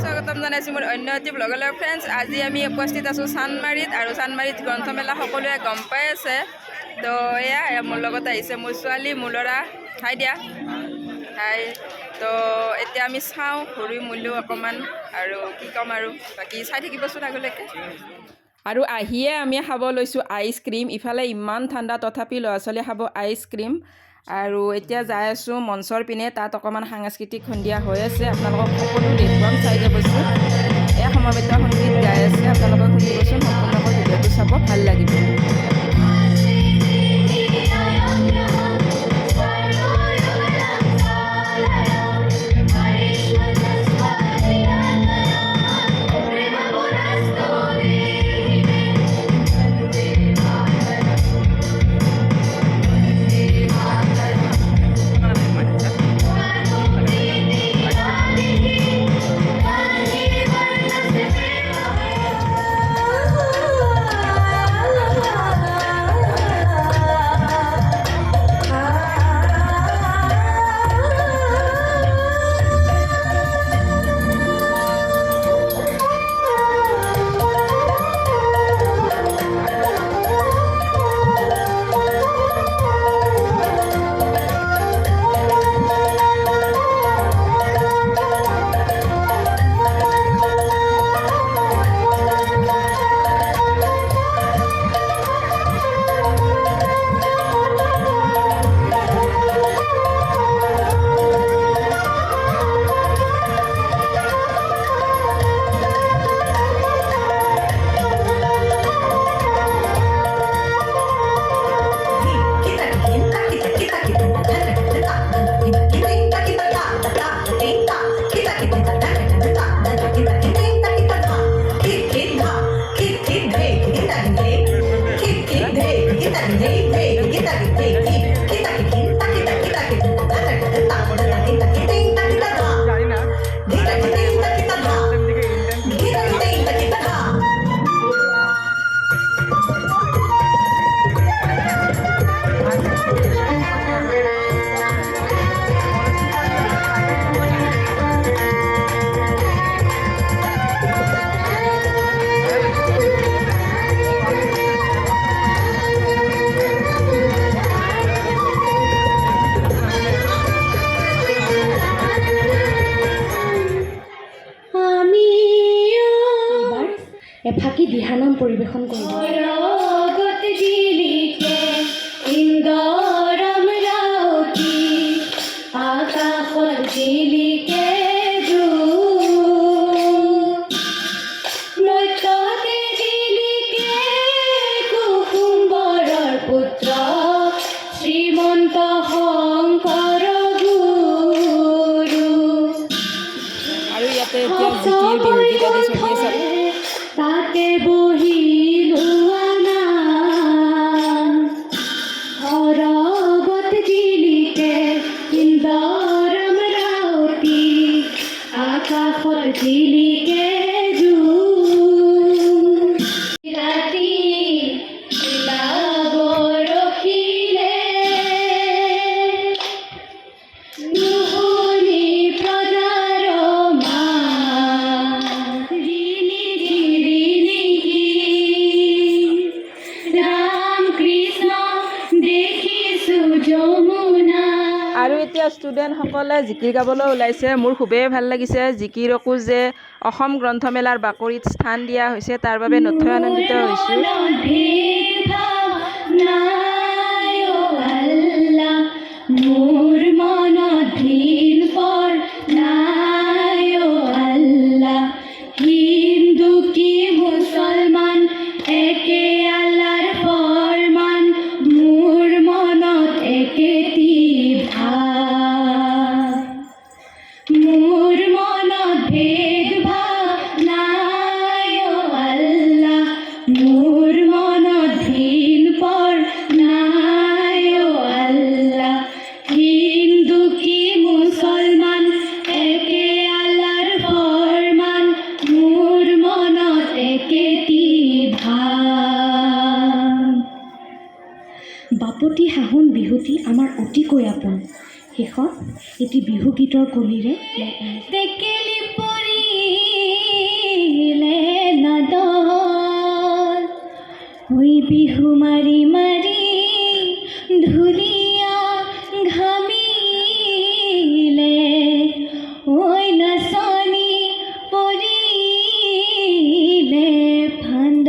স্বাগতম জনাইছোঁ মোৰ অন্য এটি ব্লগলৈ ফ্ৰেণ্ডছ। আজি আমি উপস্থিত আছোঁ চান্দমাৰীত, আৰু চান্দমাৰীত গ্ৰন্থমেলা সকলোৱে গম পাই আছে। তো এয়া মোৰ লগত আহিছে মোৰ ছোৱালী, মোৰ ল'ৰা। হাই দিয়া, হাই। তো এতিয়া আমি চাওঁ, ঘূৰি মূলোঁ অকণমান, আৰু কি ক'ম আৰু বাকী চাই থাকিবচোন আগলৈকে। আৰু আহিয়ে আমি খাব লৈছোঁ আইচক্ৰীম। ইফালে ইমান ঠাণ্ডা, তথাপি ল'ৰা ছোৱালীয়ে খাব আইচক্ৰীম। আৰু এতিয়া যাই আছোঁ মঞ্চৰ পিনে, তাত অকণমান সাংস্কৃতিক সন্ধিয়া হৈ আছে। আপোনালোকক সকলো দেখুৱাম, চাই যাবচোন। এয়া সমবেত সংগীত গাই আছে, আপোনালোকক শুনিবচোন। সম্পূৰ্ণকৈ ভিডিঅ'টো চাব, ভাল লাগিব। এফাকি দিহানাম পৰিৱেশন কৰিব। পুত্ৰ শ্ৰীমন্ত শংকৰ গুৰু। আৰু ইয়াতে এতিয়া জিকিৰ বিহুগীত আদি চলি আছে। তাতে বহিলো সৰগত জিলিকে ইন্দৰম ৰাউতি, আকাশত জিলিকে ৰাতি ৰখিলে নুশুনি প্ৰজাৰ মাত। আৰু এতিয়া ষ্টুডেণ্টসকলে জিকিৰ গাবলৈ ওলাইছে। মোৰ খুবেই ভাল লাগিছে। জিকিৰকো যে অসম গ্ৰন্থমেলাৰ বাকৰিত স্থান দিয়া হৈছে, তাৰ বাবে নথৈ আনন্দিত হৈছোঁ। মোৰ মনত ভিন পৰ নাই আল্লাহ, হিন্দু কি মুছলমান একে আল্লাৰ ফৰমান, মোৰ মনত একেটি ভাৱ, মোৰ মনত ভেদ ভাৱ নাই আল্লাহ, মোৰ মনত ভিন পৰ নাই। বিহুটি আমাৰ অতিকৈ আপোন। শেষত এটি বিহু গীতৰ কলিৰে টেকেলি পৰিলে নাদন ঐ বিহু মাৰি মাৰি ঢুলীয়া ঘামিলে ঐ নাচনি পৰিলে ফান্দ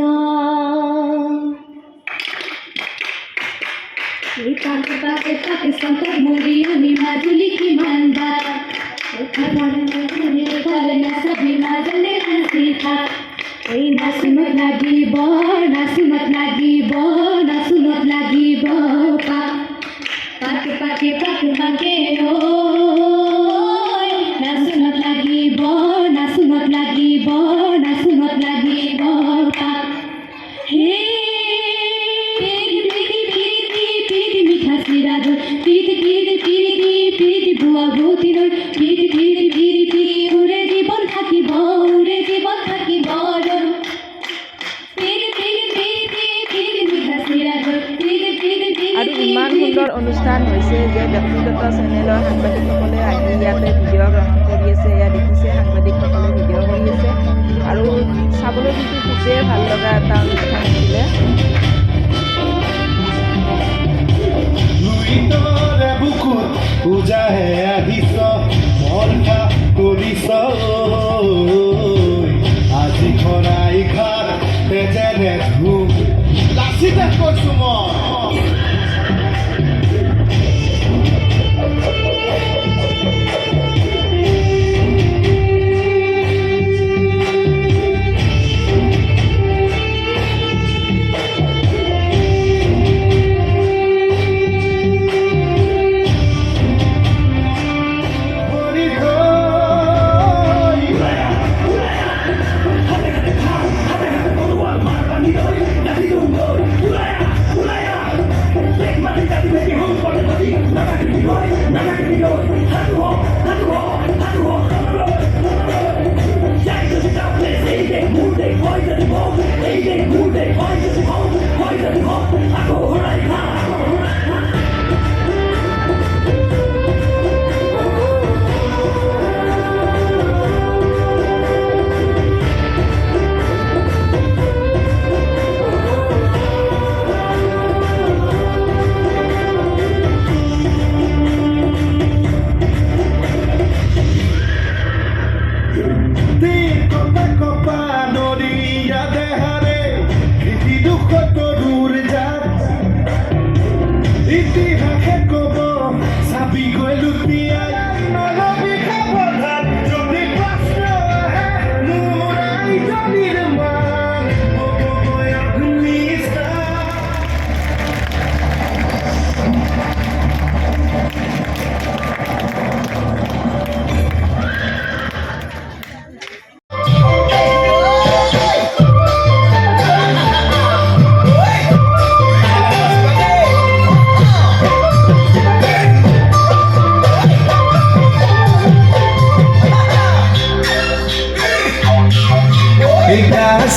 এই পাকে পাকে পাকে সন্তত মৰি আমি মাজুলী কিমান বাৰ ফালে নাচাবি মাজলে নাচি থাক এই নাচোনত লাগিব নাচোনত লাগিব নাচোনত লাগিব পাকে পাকে পাকে পাকে ঐ নাচোনত লাগিব নাচোনত লাগিব নাচোনত লাগিব হে পিৰিতি মিঠা চিৰাদৈ পিৰিতি বুৱা ভূতি নৈ পিৰিতি উৰে জীৱন থাকিব আৰু ইমান সুন্দৰ অনুষ্ঠান হৈছে যে ব্যক্তিগত চেনেলৰ সাংবাদিকসকলে আহি ইয়াতে ভিডিঅ' গ্ৰহণ কৰি আছে। এয়া দেখিছে সাংবাদিকসকলে ভিডিঅ' কৰি আছে আৰু চাবলৈ কিন্তু খুবেই ভাল লগা এটা অনুষ্ঠান আছিলে। পূজাহে আহিছ মনটা কৰিছ আজি খৰাই ঘাট তেজেৰে ধূপ লাচিতে কৈছো মই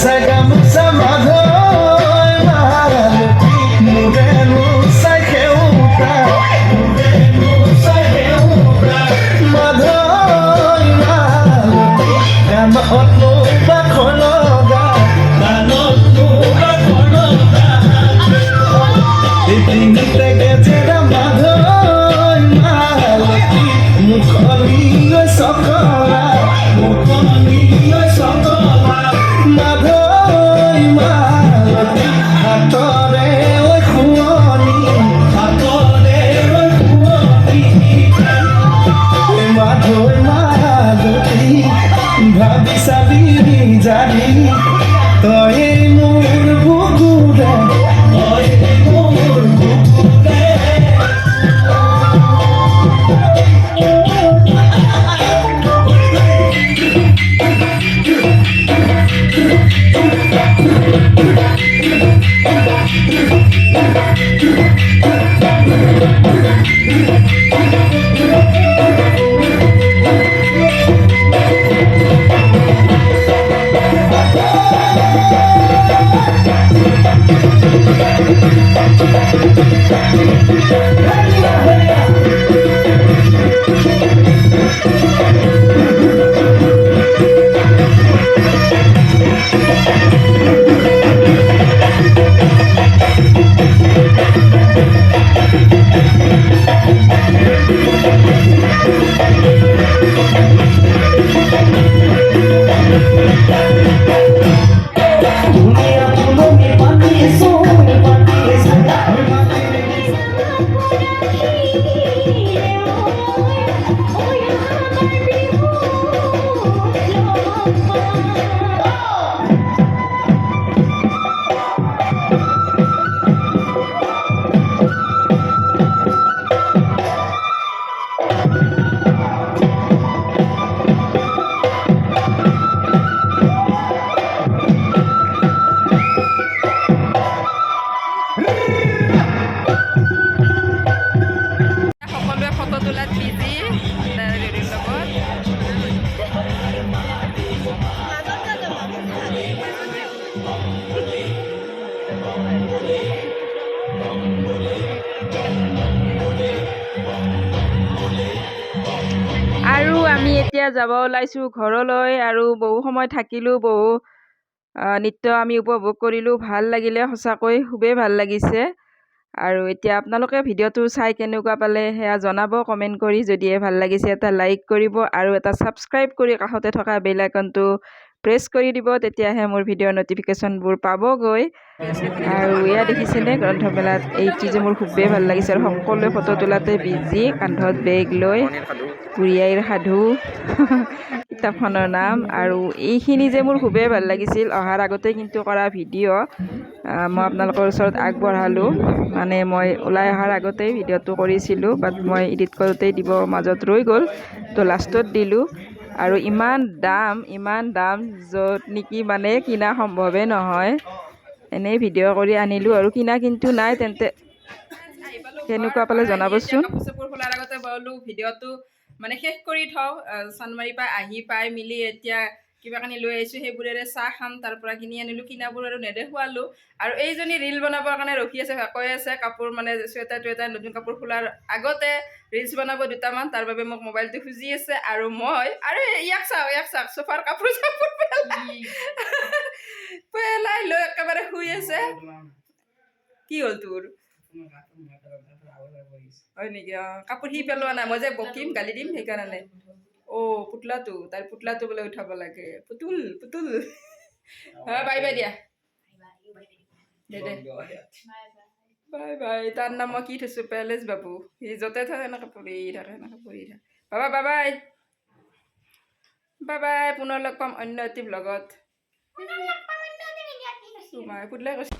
sagam samadhoy maharati mudenu sai kheuta madhoy maharati namotnu bakhologa itinite gejera madhoy maharati mukholi sakara mukholi sakara madhoy maharati দুনিয়া ফুলনি পাতিছো পাতিছো সকলোৱে ফটো তোলাত বিজি হেৰিৰ লগত আৰু আমি এতিয়া যাব ওলাইছোঁ ঘৰলৈ আৰু বহু সময় থাকিলোঁ বহু নৃত্য আমি উপভোগ কৰিলোঁ ভাল লাগিলে সঁচাকৈ খুবেই ভাল লাগিছে আৰু এতিয়া আপোনালোকে ভিডিঅ'টো চাই কেনেকুৱা পালে সেয়া জনাব কমেণ্ট কৰি যদিহে ভাল লাগিছে এটা লাইক কৰিব আৰু এটা ছাবস্ক্ৰাইব কৰি কাষতে থকা বেল আইকনটো প্ৰেছ কৰি দিব তেতিয়াহে মোৰ ভিডিঅ'ৰ ন'টিফিকেশ্যনবোৰ পাবগৈ আৰু এয়া দেখিছেনে গ্ৰন্থমেলাত এইটো যে মোৰ খুবেই ভাল লাগিছে আৰু সকলোৱে ফটো তোলাতে বিজি কান্ধত বেগ লৈ বুঢ়ী আইৰ সাধু কিতাপখনৰ নাম আৰু এইখিনি যে মোৰ খুবেই ভাল লাগিছিল অহাৰ আগতে কিন্তু কৰা ভিডিঅ' মই আপোনালোকৰ ওচৰত আগবঢ়ালোঁ মানে মই ওলাই অহাৰ আগতেই ভিডিঅ'টো কৰিছিলোঁ বাট মই এডিট কৰোঁতেই দিব মাজত ৰৈ গ'ল তো লাষ্টত দিলোঁ আৰু ইমান দাম য'ত নেকি মানে কিনা সম্ভৱেই নহয় এনেই ভিডিঅ' কৰি আনিলোঁ আৰু কিনা কিন্তু নাই তেন্তে কেনেকুৱা পালে জনাবচোন কাপোৰ খোলাৰ আগতে বোলো ভিডিঅ'টো মানে শেষ কৰি থওঁ চানমাৰীৰ পৰা আহি পাই মিলি এতিয়া কিবা কানি লৈ আহিছোঁ সেইবোৰেৰে চাহ খাম তাৰ পৰা কিনি আনিলোঁ কিনাবোৰ আৰু নেদেখুৱালোঁ আৰু এইজনী ৰীল বনাবৰ কাৰণে ৰখি আছে কৈ আছে কাপোৰ মানে চুৱেটাৰ টুৱেটাৰ নতুন কাপোৰ খোলাৰ আগতে ৰিলচ বনাব দুটামান তাৰ বাবে মোক মোবাইলটো খুজি আছে আৰু মই আৰু ইয়াক চাওক চোফাৰ কাপোৰ চাপোৰ পেলাই লৈ একেবাৰে শুই আছে কি হ'ল তোৰ হয় নেকি কাপোৰ সি পেলোৱা নাই মই যে বকিম গালি দিম সেইকাৰণে পুতলাটো তাইৰ পুতলাটো বোলে উঠাব লাগে পুতুল বাই বাই দিয়া দে বাই বাই তাৰ নাম মই কি থৈছোঁ পেলেচ বাবু সি য'তে থাকে এনেকৈ পৰি থাকে বাবা বাই বাই পুনৰ লগ পাম অন্য এটি ব্লগত পুতলাই কৈছে